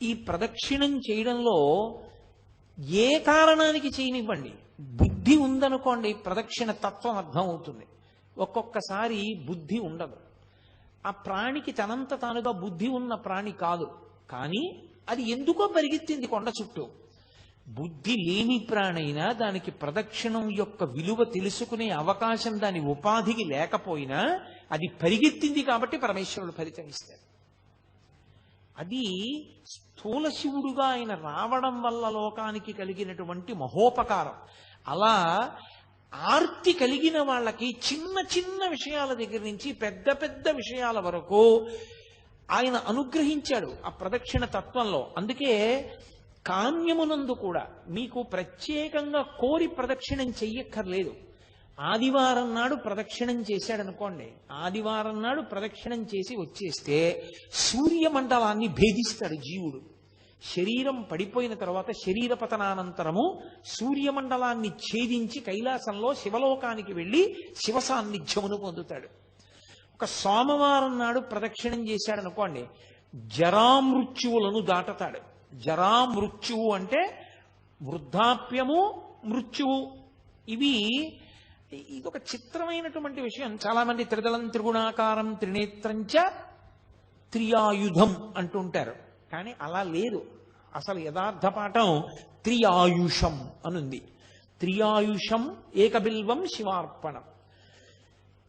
ఈ ప్రదక్షిణం చేయడంలో ఏ కారణానికి చేయనివ్వండి, బుద్ధి ఉందనుకోండి ప్రదక్షిణ తత్వం అర్థం అవుతుంది. ఒక్కొక్కసారి బుద్ధి ఉండదు. ఆ ప్రాణికి తనంత తానుగా బుద్ధి ఉన్న ప్రాణి కాదు, కానీ అది ఎందుకో పరిగెత్తింది కొండ చుట్టూ. బుద్ధి లేని ప్రాణైనా దానికి ప్రదక్షిణం యొక్క విలువ తెలుసుకునే అవకాశం దాని ఉపాధికి లేకపోయినా అది పరిగెత్తింది కాబట్టి పరమేశ్వరుడు ఫలితం ఇస్తాడు. అది స్థూల శివుడుగా ఆయన రావడం వల్ల లోకానికి కలిగినటువంటి మహోపకారం. అలా ఆర్తి కలిగిన వాళ్ళకి చిన్న చిన్న విషయాల దగ్గర నుంచి పెద్ద పెద్ద విషయాల వరకు ఆయన అనుగ్రహించాడు ఆ ప్రదక్షిణ తత్వంలో. అందుకే కామ్యమునందు కూడా మీకు ప్రత్యేకంగా కోరి ప్రదక్షిణం చెయ్యక్కర్లేదు. ఆదివారం నాడు ప్రదక్షిణం చేశాడనుకోండి, ఆదివారం నాడు ప్రదక్షిణం చేసి వచ్చేస్తే సూర్యమండలాన్ని భేదిస్తాడు జీవుడు. శరీరం పడిపోయిన తర్వాత శరీర పతనానంతరము సూర్యమండలాన్ని ఛేదించి కైలాసంలో శివలోకానికి వెళ్ళి శివ సాన్నిధ్యమును పొందుతాడు. ఒక సోమవారం నాడు ప్రదక్షిణం చేశాడనుకోండి, జరామృత్యువులను దాటతాడు. జరామృత్యువు అంటే వృద్ధాప్యము, మృత్యువు. ఇదొక చిత్రమైనటువంటి విషయం. చాలా మంది త్రిదళం త్రిగుణాకారం త్రినేత్రంచ త్రియాయుధం అంటుంటారు, కానీ అలా లేదు. అసలు యథార్థ పాఠం త్రియాయుషం అనుంది. త్రియాయుషం ఏకబిల్వం శివార్పణం.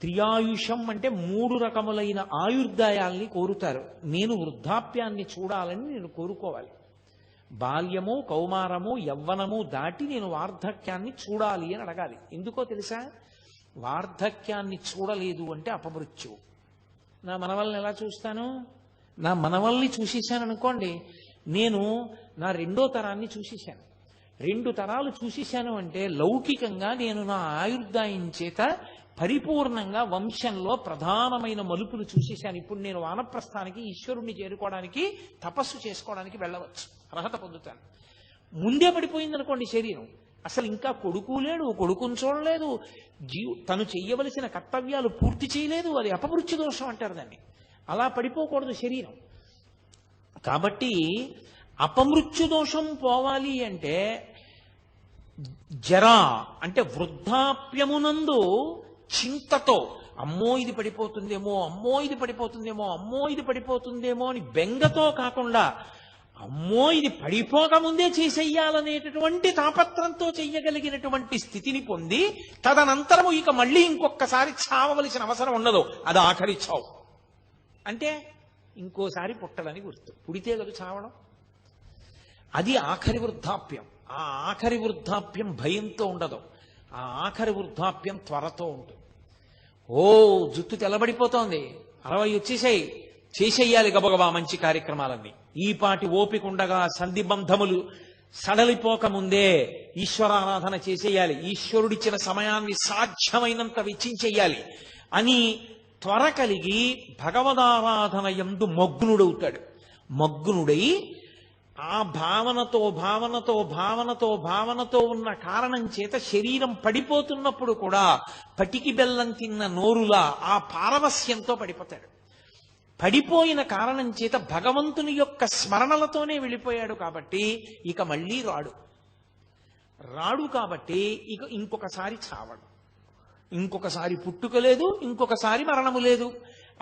త్రియాయుషం అంటే 3 రకములైన ఆయుర్దాయాల్ని కోరుతారు. నేను వృద్ధాప్యాన్ని చూడాలని నేను కోరుకోవాలి. బాల్యము, కౌమారము, యవ్వనము దాటి నేను వార్ధక్యాన్ని చూడాలి అని అడగాలి. ఎందుకో తెలుసా? వార్ధక్యాన్ని చూడలేదు అంటే అపమృత్యువు. నా మనవల్ని ఎలా చూస్తాను? నా మనవల్ని చూసేశాను అనుకోండి, నేను నా 2వ తరాన్ని చూసేశాను. 2 తరాలు చూసేశాను అంటే లౌకికంగా నేను నా ఆయుర్దాయం చేత పరిపూర్ణంగా వంశంలో ప్రధానమైన మలుపులు చూసేశాను. ఇప్పుడు నేను వానప్రస్థానికి, ఈశ్వరుణ్ణి చేరుకోవడానికి, తపస్సు చేసుకోవడానికి వెళ్ళవచ్చు, అర్హత పొందుతాను. ముందే పడిపోయిందనుకోండి శరీరం, అసలు ఇంకా కొడుకు లేడు, కొడుకుని చూడలేదు, తను చెయ్యవలసిన కర్తవ్యాలు పూర్తి చేయలేదు, అది అపమృత్యు దోషం అంటారు దాన్ని. అలా పడిపోకూడదు శరీరం. కాబట్టి అపమృత్యు దోషం పోవాలి అంటే జరా అంటే వృద్ధాప్యమునందు చింతతో అమ్మో ఇది పడిపోతుందేమో, అమ్మో ఇది పడిపోతుందేమో, అమ్మో ఇది పడిపోతుందేమో అని బెంగతో కాకుండా అమ్మో ఇది పడిపోకముందే చేసేయాలనేటటువంటి తాపత్రంతో చెయ్యగలిగినటువంటి స్థితిని పొంది తదనంతరము ఇక మళ్ళీ ఇంకొకసారి చావవలసిన అవసరం ఉండదు. అది ఆఖరి చావు. అంటే ఇంకోసారి పుట్టడని గుర్తు. పుడితే కదా చావడం. అది ఆఖరి వృద్ధాప్యం. ఆ ఆఖరి వృద్ధాప్యం భయంతో ఉండదు. ఆ ఆఖరి వృద్ధాప్యం త్వరతో ఉంటుంది. ఓ జుట్టు తెల్లబడిపోతోంది, 60 వచ్చేసాయి, చేసేయాలి గబగబా మంచి కార్యక్రమాలన్నీ. ఈపాటి ఓపిక ఉండగా సంధిబంధములు సడలిపోకముందే ఈశ్వరారాధన చేసేయాలి, ఈశ్వరుడిచ్చిన సమయాన్ని సాధ్యమైనంత వెచ్చించేయాలి అని త్వర కలిగి భగవదారాధన యందు మగ్నుడవుతాడు. మగ్నుడై ఆ భావనతో భావనతో భావనతో భావనతో ఉన్న కారణం చేత శరీరం పడిపోతున్నప్పుడు కూడా పటికి బెల్లం తిన్న నోరులా ఆ పారవస్యంతో పడిపోతాడు. పడిపోయిన కారణం చేత భగవంతుని యొక్క స్మరణలతోనే వెళ్ళిపోయాడు కాబట్టి ఇక మళ్ళీ రాడు కాబట్టి ఇక ఇంకొకసారి చావడు, ఇంకొకసారి పుట్టుక లేదు, ఇంకొకసారి మరణము లేదు.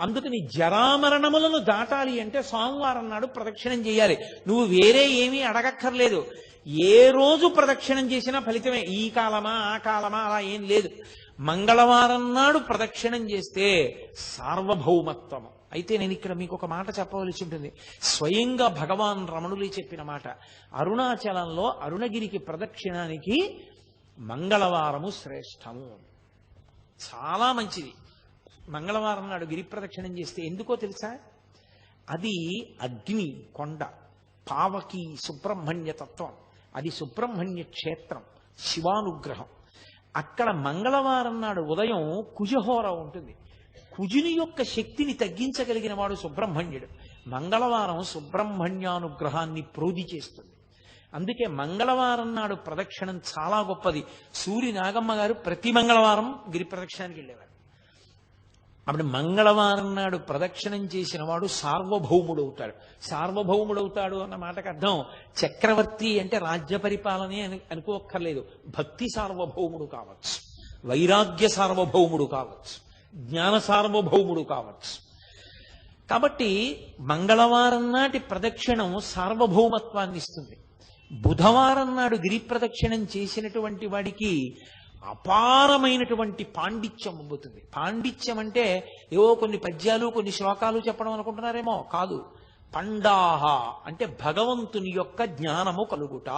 అందుకని జరామరణములను దాటాలి అంటే సోమవారం నాడు ప్రదక్షిణం చేయాలి. నువ్వు వేరే ఏమీ అడగక్కర్లేదు. ఏ రోజు ప్రదక్షిణం చేసినా ఫలితమే. ఈ కాలమా ఆ కాలమా అలా ఏం లేదు. మంగళవారం నాడు ప్రదక్షిణం చేస్తే సార్వభౌమత్వము. అయితే నేను ఇక్కడ మీకు ఒక మాట చెప్పవలసి ఉంటుంది. స్వయంగా భగవాన్ రమణులే చెప్పిన మాట. అరుణాచలంలో అరుణగిరికి ప్రదక్షిణానికి మంగళవారము శ్రేష్టము, చాలా మంచిది. మంగళవారం నాడు గిరి ప్రదక్షిణం చేస్తే ఎందుకో తెలుసా? అది అగ్ని కొండ, పావకి సుబ్రహ్మణ్య తత్వం, అది సుబ్రహ్మణ్య క్షేత్రం, శివానుగ్రహం. అక్కడ మంగళవారం నాడు ఉదయం కుజహోర ఉంటుంది. కుజుని యొక్క శక్తిని తగ్గించగలిగిన వాడు సుబ్రహ్మణ్యుడు. మంగళవారం సుబ్రహ్మణ్యానుగ్రహాన్ని ప్రోధి చేస్తుంది. అందుకే మంగళవారం నాడు ప్రదక్షిణం చాలా గొప్పది. సూరి నాగమ్మ గారు ప్రతి మంగళవారం గిరి ప్రదక్షిణానికి వెళ్ళేవారు. అప్పుడు మంగళవారం నాడు ప్రదక్షిణం చేసిన వాడు సార్వభౌముడవుతాడు. సార్వభౌముడవుతాడు అన్న మాటకు అర్థం చక్రవర్తి అంటే రాజ్య పరిపాలనే అనుకోక్కర్లేదు. భక్తి సార్వభౌముడు కావచ్చు, వైరాగ్య సార్వభౌముడు కావచ్చు, జ్ఞాన సార్వభౌముడు కావచ్చు. కాబట్టి మంగళవారం నాటి ప్రదక్షిణం సార్వభౌమత్వాన్ని ఇస్తుంది. బుధవారం నాడు గిరి ప్రదక్షిణం చేసినటువంటి వాడికి అపారమైనటువంటి పాండిత్యం అబ్బుతుంది. పాండిత్యం అంటే ఏవో కొన్ని పద్యాలు కొన్ని శ్లోకాలు చెప్పడం అనుకుంటున్నారేమో, కాదు. పండాహ అంటే భగవంతుని యొక్క జ్ఞానము కలుగుట.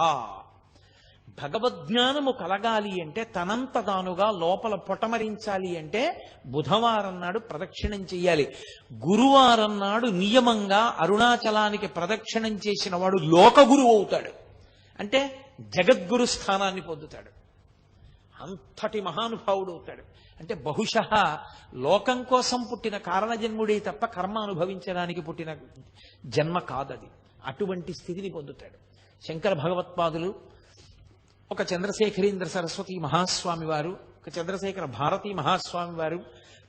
భగవద్జ్ఞానము కలగాలి అంటే తనంత తానుగా లోపల పొటమరించాలి అంటే బుధవారం నాడు ప్రదక్షిణం చెయ్యాలి. గురువారం నాడు నియమంగా అరుణాచలానికి ప్రదక్షిణం చేసిన వాడు లోకగురువు అవుతాడు. అంటే జగద్గురు స్థానాన్ని పొందుతాడు. అంతటి మహానుభావుడు అవుతాడు. అంటే బహుశః లోకం కోసం పుట్టిన కారణజన్ముడే తప్ప కర్మ అనుభవించడానికి పుట్టిన జన్మ కాదది. అటువంటి స్థితిని పొందుతాడు. శంకర భగవత్పాదులు, ఒక చంద్రశేఖరేంద్ర సరస్వతి మహాస్వామి వారు, ఒక చంద్రశేఖర భారతీ మహాస్వామి వారు,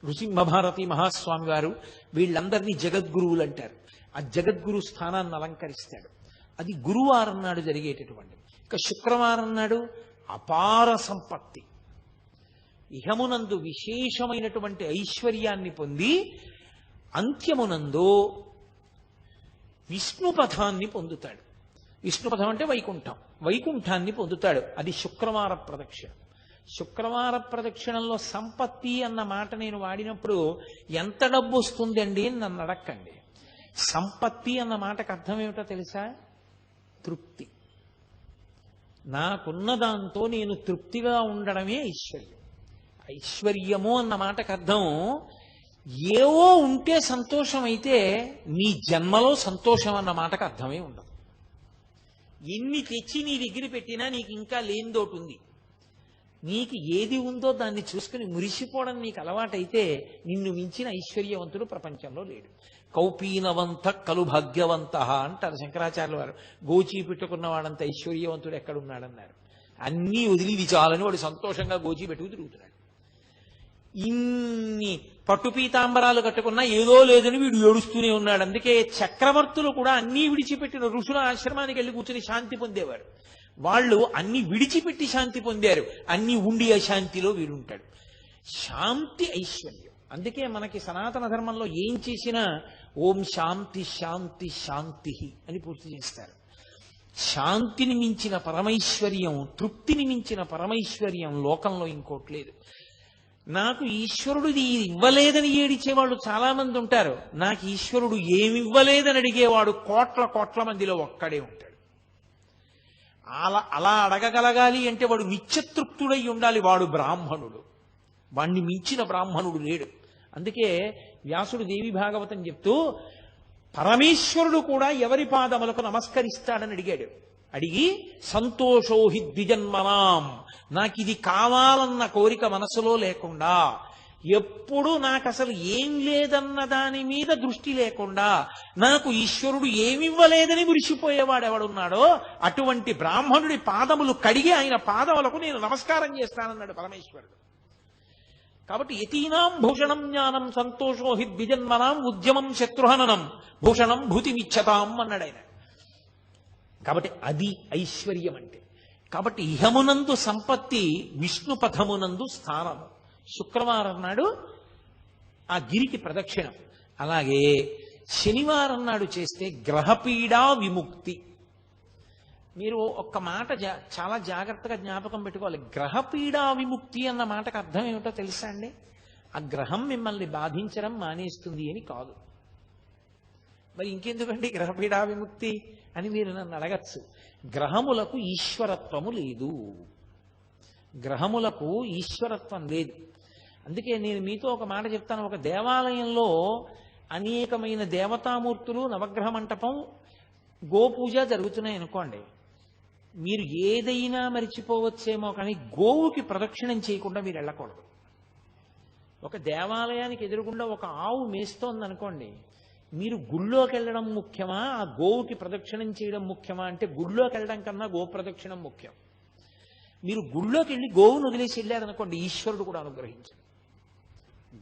నృసింహ భారతీ మహాస్వామి వారు, వీళ్ళందరినీ జగద్గురువులు అంటారు. ఆ జగద్గురు స్థానాన్ని అలంకరిస్తాడు. అది గురువారం నాడు జరిగేటటువంటిది. ఇక శుక్రవారం నాడు అపార సంపత్తి, ఇహమునందు విశేషమైనటువంటి ఐశ్వర్యాన్ని పొంది అంత్యమునందు విష్ణుపథాన్ని పొందుతాడు. విష్ణుపథం అంటే వైకుంఠం, వైకుంఠాన్ని పొందుతాడు. అది శుక్రవార ప్రదక్షిణ. శుక్రవార ప్రదక్షిణంలో సంపత్తి అన్న మాట నేను వాడినప్పుడు ఎంత డబ్బు వస్తుందండి అని నన్ను అడక్కండి. సంపత్తి అన్న మాటకు అర్థం ఏమిటో తెలుసా? తృప్తి. నాకున్న దాంతో నేను తృప్తిగా ఉండడమే ఐశ్వర్యం. ఐశ్వర్యము అన్న మాటకు అర్థం ఏవో ఉంటే సంతోషం అయితే నీ జన్మలో సంతోషం అన్న మాటకు అర్థమే ఉండదు. ఎన్ని తెచ్చి నీ దగ్గర పెట్టినా నీకు ఇంకా లేనిదోటి ఉంది. నీకు ఏది ఉందో దాన్ని చూసుకుని మురిసిపోవడం నీకు అలవాటైతే నిన్ను మించిన ఐశ్వర్యవంతుడు ప్రపంచంలో లేడు. కౌపీనవంత కలు భాగ్యవంత అంటారు శంకరాచార్యుల వారు. గోచీ పెట్టుకున్న వాడంత ఐశ్వర్యవంతుడు ఎక్కడున్నాడన్నారు. అన్నీ వదిలి ఇది చాలని వాడు సంతోషంగా గోచీ పెట్టుకు తిరుగుతున్నాడు. ఇన్ని పట్టు పీతాంబరాలు కట్టుకున్నా ఏదో లేదని వీడు ఏడుస్తూనే ఉన్నాడు. అందుకే చక్రవర్తులు కూడా అన్నీ విడిచిపెట్టిన ఋషుల ఆశ్రమానికి వెళ్ళి కూర్చుని శాంతి పొందేవారు. వాళ్ళు అన్ని విడిచిపెట్టి శాంతి పొందారు. అన్ని ఉండి అశాంతిలో వీడుంటాడు. శాంతి ఐశ్వర్యం. అందుకే మనకి సనాతన ధర్మంలో ఏం చేసినా ఓం శాంతి శాంతి శాంతి అని పూర్తి చేస్తారు. శాంతిని మించిన పరమైశ్వర్యం, తృప్తిని మించిన పరమైశ్వర్యం లోకంలో ఇంకోటి లేదు. నాకు ఈశ్వరుడు ఇది ఇవ్వలేదని ఏడిచేవాళ్ళు చాలా మంది ఉంటారు. నాకు ఈశ్వరుడు ఏమివ్వలేదని అడిగేవాడు కోట్ల కోట్ల మందిలో ఒక్కడే ఉంటాడు. అలా అడగగలగాలి అంటే వాడు నిత్యతృప్తుడై ఉండాలి. వాడు బ్రాహ్మణుడు. వాణ్ణి మించిన బ్రాహ్మణుడు లేడు. అందుకే వ్యాసుడు దేవి భాగవతం చెప్తూ పరమేశ్వరుడు కూడా ఎవరి పాదములకు నమస్కరిస్తాడని అడిగాడు. అడిగి సంతోషోహి ద్విజన్మనాం, నాకు ఇది కావాలన్న కోరిక మనసులో లేకుండా, ఎప్పుడు నాకు అసలు ఏం లేదన్న దాని మీద దృష్టి లేకుండా నాకు ఈశ్వరుడు ఏమివ్వలేదని మురిసిపోయేవాడు ఎవడున్నాడో అటువంటి బ్రాహ్మణుడి పాదములు కడిగి ఆయన పాదములకు నేను నమస్కారం చేస్తానన్నాడు పరమేశ్వరుడు. కాబట్టి యతీనాం భూషణం జ్ఞానం సంతోషో హి ద్విజన్మనాం ఉద్యమం శత్రుహననం భూషణం భూతిమిచ్చతాం అన్నాడు ఆయన. కాబట్టి అది ఐశ్వర్యం అంటే. కాబట్టి ఇహమునందు సంపత్తి, విష్ణుపథమునందు స్థానము. శుక్రవారం నాడు ఆ గిరికి ప్రదక్షిణం. అలాగే శనివారం నాడు చేస్తే గ్రహపీడా విముక్తి. మీరు ఒక్క మాట చాలా జాగ్రత్తగా జ్ఞాపకం పెట్టుకోవాలి. గ్రహపీడా విముక్తి అన్న మాటకు అర్థం ఏమిటో తెలుసా అండి? ఆ గ్రహం మిమ్మల్ని బాధించడం మానేస్తుంది అని కాదు. మరి ఇంకెందుకండి గ్రహపీడా విముక్తి అని మీరు నన్ను అడగచ్చు. గ్రహములకు ఈశ్వరత్వము లేదు. గ్రహములకు ఈశ్వరత్వం లేదు. అందుకే నేను మీతో ఒక మాట చెప్తాను. ఒక దేవాలయంలో అనేకమైన దేవతామూర్తులు, నవగ్రహ మంటపం, గోపూజ జరుగుతున్నాయి అనుకోండి. మీరు ఏదైనా మరిచిపోవచ్చేమో కానీ గోవుకి ప్రదక్షిణం చేయకుండా మీరు వెళ్ళకూడదు. ఒక దేవాలయానికి ఎదురుగుండా ఒక ఆవు మేస్తోంది అనుకోండి, మీరు గుళ్ళోకి వెళ్ళడం ముఖ్యమా, ఆ గోవుకి ప్రదక్షిణం చేయడం ముఖ్యమా అంటే గుళ్ళోకి వెళ్ళడం కన్నా గో ప్రదక్షిణం ముఖ్యం. మీరు గుళ్ళోకి వెళ్ళి గోవును వదిలేసి వెళ్ళారనుకోండి, ఈశ్వరుడు కూడా అనుగ్రహించాడు.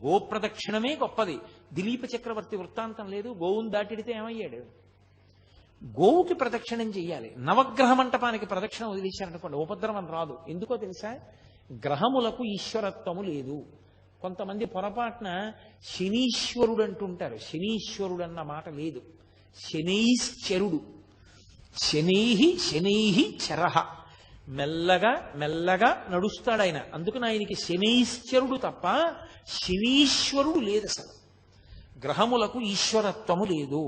గోప్రదక్షిణమే గొప్పది. దిలీప చక్రవర్తి వృత్తాంతం లేదు, గోవును దాటిడితే ఏమయ్యాడు? గోవుకి ప్రదక్షిణం చెయ్యాలి. నవగ్రహ మంటపానికి ప్రదక్షిణ వదిలేశారనుకోండి ఉపద్రవం రాదు. ఎందుకో తెలుసా? గ్రహములకు ఈశ్వరత్వము లేదు. కొంతమంది పొరపాటున శనీశ్వరుడు అంటుంటారు. శనీశ్వరుడు అన్న మాట లేదు. శనైశ్చరుడు. శనైహి చరహ. మెల్లగా మెల్లగా నడుస్తాడు ఆయన. అందుకని ఆయనకి శనైశ్చరుడు తప్ప శనీశ్వరుడు లేదు. అసలు గ్రహములకు ఈశ్వరత్వము లేదు.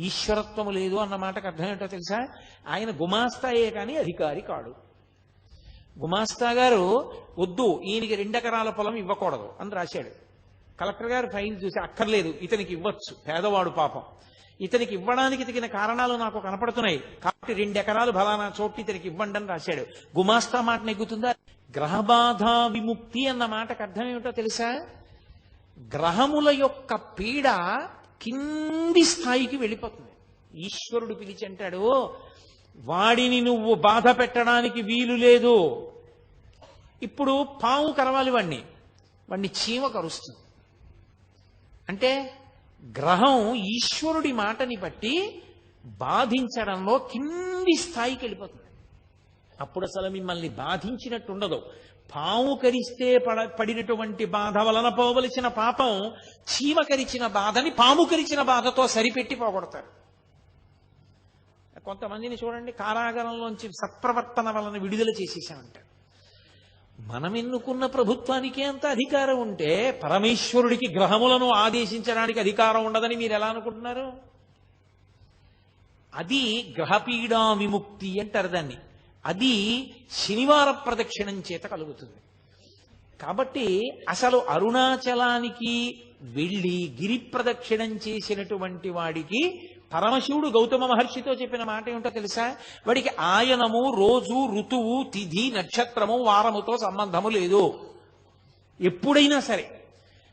ఈశ్వరత్వము లేదు అన్న మాటకు అర్థం ఏంటో తెలుసా? ఆయన గుమాస్తాయే కానీ అధికారి కాడు. గుమాస్తా గారు వద్దు ఈయనకి 2 ఎకరాల పొలం ఇవ్వకూడదు అని రాశాడు. కలెక్టర్ గారు ఫైల్ చూసి అక్కర్లేదు ఇతనికి ఇవ్వచ్చు, పేదవాడు పాపం, ఇతనికి ఇవ్వడానికి తగిన కారణాలు నాకు కనపడుతున్నాయి కాబట్టి 2 ఎకరాలు ఫలానా చోటు ఇతనికి ఇవ్వండి అని రాశాడు. గుమాస్తా మాట నెగ్గుతుందా? గ్రహబాధ విముక్తి అన్న మాటకు అర్థం ఏమిటో తెలుసా? గ్రహముల యొక్క పీడ కింది స్థాయికి వెళ్ళిపోతుంది. ఈశ్వరుడు పిలిచి అంటాడు, వాడిని నువ్వు బాధ పెట్టడానికి వీలు లేదు. ఇప్పుడు పాము కరవాలి వాడిని చీమ కరుస్తుంది. అంటే గ్రహం ఈశ్వరుడి మాటని బట్టి బాధించడంలో కింది స్థాయికి వెళ్ళిపోతుంది. అప్పుడు అసలు మిమ్మల్ని బాధించినట్టు ఉండదు. పాము కరిస్తే పడినటువంటి బాధ వలన పోవలసిన పాపం చీమ కరిచిన బాధని పాము కరిచిన బాధతో సరిపెట్టి పోగొడతారు. కొంతమందిని చూడండి, కారాగారంలోంచి సత్ప్రవర్తన వలన విడుదల చేసేసామంటారు. మనం ఎన్నుకున్న ప్రభుత్వానికే అంత అధికారం ఉంటే పరమేశ్వరుడికి గ్రహములను ఆదేశించడానికి అధికారం ఉండదని మీరు ఎలా అనుకుంటున్నారు? అది గ్రహపీడా విముక్తి అంటారు దాన్ని. అది శనివార ప్రదక్షిణం చేత కలుగుతుంది. కాబట్టి అసలు అరుణాచలానికి వెళ్ళి గిరి ప్రదక్షిణం చేసినటువంటి వాడికి పరమశివుడు గౌతమ మహర్షితో చెప్పిన మాట ఏమిటో తెలుసా? వాడికి ఆయనము, రోజు, ఋతువు, తిథి, నక్షత్రము, వారముతో సంబంధము లేదు ఎప్పుడైనా సరే.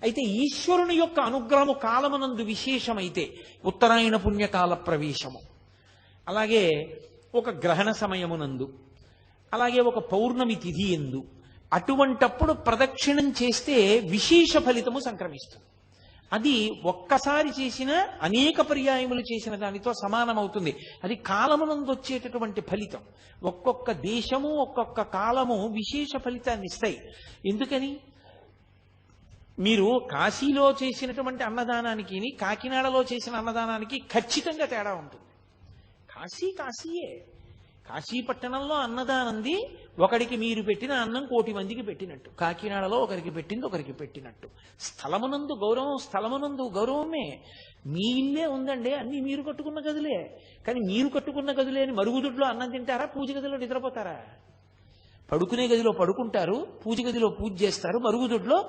అయితే ఈశ్వరుని యొక్క అనుగ్రహము కాలమునందు విశేషమైతే ఉత్తరాయణ పుణ్యకాల ప్రవేశము, అలాగే ఒక గ్రహణ సమయమునందు, అలాగే ఒక పౌర్ణమి తిథి ఎందు, అటువంటప్పుడు ప్రదక్షిణం చేస్తే విశేష ఫలితము సంక్రమిస్తుంది. అది ఒక్కసారి చేసిన అనేక పర్యాయములు చేసిన దానితో సమానమవుతుంది. అది కాలమునందు వచ్చేటటువంటి ఫలితం. ఒక్కొక్క దేశము ఒక్కొక్క కాలము విశేష ఫలితాన్ని ఇస్తాయి. ఎందుకని? మీరు కాశీలో చేసినటువంటి అన్నదానానికి కాకినాడలో చేసిన అన్నదానానికి ఖచ్చితంగా తేడా ఉంటుంది. కాశీయే. కాశీ పట్టణంలో అన్నదానంది ఒకడికి మీరు పెట్టిన అన్నం 1,000,000 మందికి పెట్టినట్టు, కాకినాడలో ఒకరికి పెట్టింది ఒకరికి పెట్టినట్టు. స్థలమునందు గౌరవమే. మీ ఇల్లే ఉందండి, అన్ని మీరు కట్టుకున్న గదులే. కానీ మీరు కట్టుకున్న గదులే అని మరుగుదొడ్లో అన్నం తింటారా? పూజ గదిలో నిద్రపోతారా? పడుకునే గదిలో పడుకుంటారు, పూజ గదిలో పూజ చేస్తారు, మరుగుదొడ్లో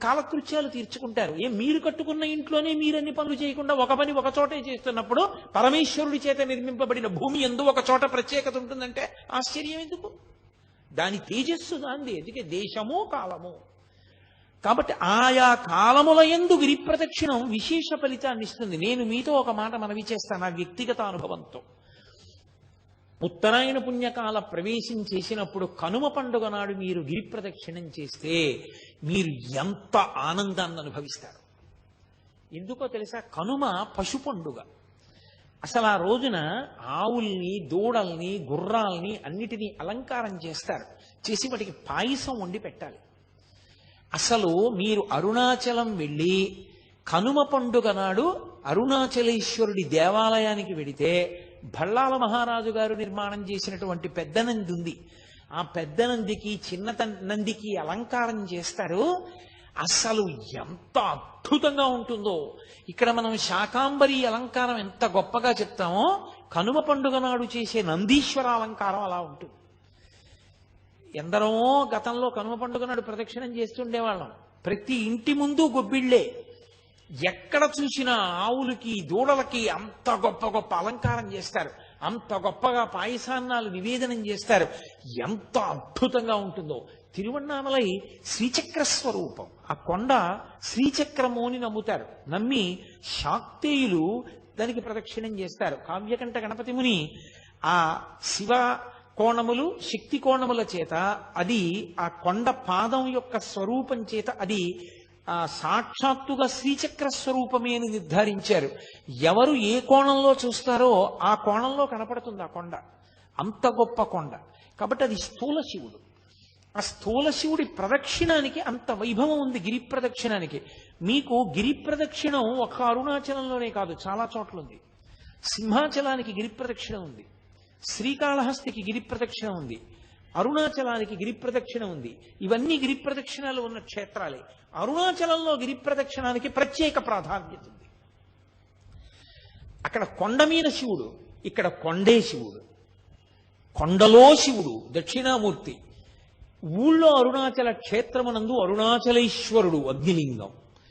కాలకృత్యాలు తీర్చుకుంటారు. మీరు కట్టుకున్న ఇంట్లోనే మీరన్ని పనులు చేయకుండా ఒక పని ఒక చోటే చేస్తున్నప్పుడు పరమేశ్వరుడి చేత నిర్మింపబడిన భూమి యందు ఒక చోట ప్రత్యేకత ఉంటుందంటే ఆశ్చర్యం ఎందుకు? దాని తేజస్సు దాంది. అందుకే దేశము కాలము. కాబట్టి ఆయా కాలముల యందు గిరి ప్రదక్షిణం విశేష ఫలితాన్ని ఇస్తుంది. నేను మీతో ఒక మాట మనవి చేస్తాను నా వ్యక్తిగత అనుభవంతో. ఉత్తరాయణ పుణ్యకాల ప్రవేశం చేసినప్పుడు కనుమ పండుగ నాడు మీరు గిరి ప్రదక్షిణం చేస్తే మీరు ఎంత ఆనందాన్ని అనుభవిస్తారు. ఎందుకో తెలుసా? కనుమ పశు పండుగ. అసలు ఆ రోజున ఆవుల్ని, దూడల్ని, గుర్రాల్ని అన్నిటినీ అలంకారం చేస్తారు. చేసి వాటికి పాయసం వండి పెట్టాలి. అసలు మీరు అరుణాచలం వెళ్ళి కనుమ పండుగ నాడు అరుణాచలేశ్వరుడి దేవాలయానికి వెడితే భళ్ళాల మహారాజు గారు నిర్మాణం చేసినటువంటి పెద్ద నంది ఉంది. ఆ పెద్ద నందికి చిన్న నందికి అలంకారం చేస్తారు. అసలు ఎంత అద్భుతంగా ఉంటుందో. ఇక్కడ మనం శాకాంబరి అలంకారం ఎంత గొప్పగా చెప్తామో కనుమ పండుగ నాడు చేసే నందీశ్వర అలంకారం అలా ఉంటుంది. ఎందరో గతంలో కనుమ పండుగ నాడు ప్రదక్షిణం చేస్తుండేవాళ్ళం. ప్రతి ఇంటి ముందు గొబ్బిళ్లే. ఎక్కడ చూసినా ఆవులకి, దూడలకి అంత గొప్ప అలంకారం చేస్తారు. అంత గొప్పగా పాయసాన్నాలు నివేదనం చేస్తారు. ఎంత అద్భుతంగా ఉంటుందో. తిరువన్నామలై శ్రీచక్ర స్వరూపం. ఆ కొండ శ్రీచక్రము అని నమ్ముతారు. నమ్మి శాక్తేయులు దానికి ప్రదక్షిణం చేస్తారు. కావ్యకంఠ గణపతి ముని ఆ శివ కోణములు, శక్తి కోణముల చేత అది ఆ కొండ పాదం యొక్క స్వరూపం చేత అది ఆ సాక్షాత్తుగా శ్రీచక్ర స్వరూపమే అని నిర్ధారించారు. ఎవరు ఏ కోణంలో చూస్తారో ఆ కోణంలో కనపడుతుంది ఆ కొండ. అంత గొప్ప కొండ. కాబట్టి అది స్థూల శివుడు. ఆ స్థూల శివుడి ప్రదక్షిణానికి అంత వైభవం ఉంది. గిరి ప్రదక్షిణానికి మీకు గిరి ప్రదక్షిణం ఒక అరుణాచలంలోనే కాదు, చాలా చోట్ల ఉంది. సింహాచలానికి గిరి ప్రదక్షిణ ఉంది, శ్రీకాళహస్తికి గిరి ప్రదక్షిణ ఉంది, అరుణాచలానికి గిరి ప్రదక్షిణ ఉంది. ఇవన్నీ గిరి ప్రదక్షిణాలు ఉన్న క్షేత్రాలే. అరుణాచలంలో గిరి ప్రదక్షిణానికి ప్రత్యేక ప్రాధాన్యత ఉంది. అక్కడ కొండ మీద శివుడు, ఇక్కడ కొండే శివుడు. కొండలో శివుడు దక్షిణామూర్తి. ఊళ్ళో అరుణాచల క్షేత్రమునందు అరుణాచలేశ్వరుడు అగ్నిలింగం.